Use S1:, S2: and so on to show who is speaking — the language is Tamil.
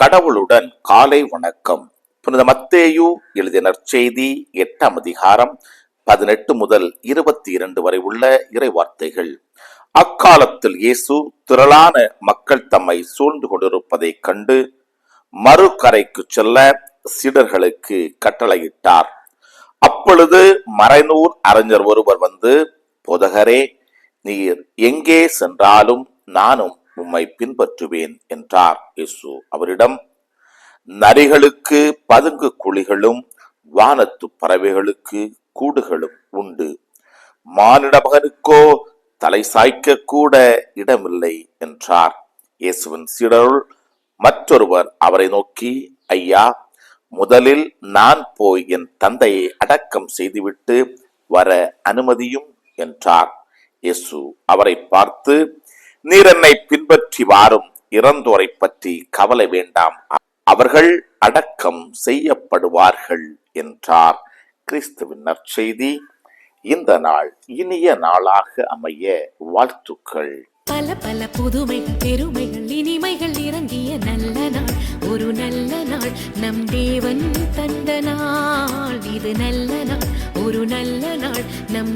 S1: கடவுளுடன் காலை வணக்கம். புனித மத்தேயு எழுதிய நற்செய்தி 8ஆம் அதிகாரம் 18 முதல் 22 வரை உள்ள இறைவார்த்தைகள். அக்காலத்தில் இயேசு திரளான மக்கள் தம்மை சூழ்ந்து கொண்டிருப்பதைக் கண்டு மறுகரைக்கு செல்ல சீடர்களுக்கு கட்டளையிட்டார். அப்பொழுது மறைநூல் அறிஞர் ஒருவர் வந்து, போதகரே, நீர் எங்கே சென்றாலும் நானும் உம்மை பின்பற்றுவேன் என்றார். இயேசு அவரிடம், நரிகளுக்கு பதுங்கு குழிகளும் வானத்து பறவைகளுக்கு கூடுகளும் உண்டு, மானிட மகனுக்கோ தலை சாய்க்க கூட இடமில்லை என்றார். இயேசுவின் சீடருள் மற்றொருவர் அவரை நோக்கி, ஐயா, முதலில் நான் போய் என் தந்தையை அடக்கம் செய்துவிட்டு வர அனுமதியும் என்றார். இயேசு அவரை பார்த்து, நீர் என்னை பின்பற்றி வாரும், இறந்தோரை பற்றி கவலை வேண்டாம், அவர்கள் அடக்கம் செய்யப்படுவார்கள் என்றார். கிறிஸ்துவின் நற்செய்தி. இந்த நாள் இனிய நாளாக அமைய வாழ்த்துக்கள்.
S2: பல பல புதுமைகள், பெருமைகள், இனிமைகள் இறங்கிய நல்ல நாள், ஒரு நல்ல நாள், நம் தேவன் தந்த நாள். இது நல்ல நாள், ஒரு நல்ல நாள், நம்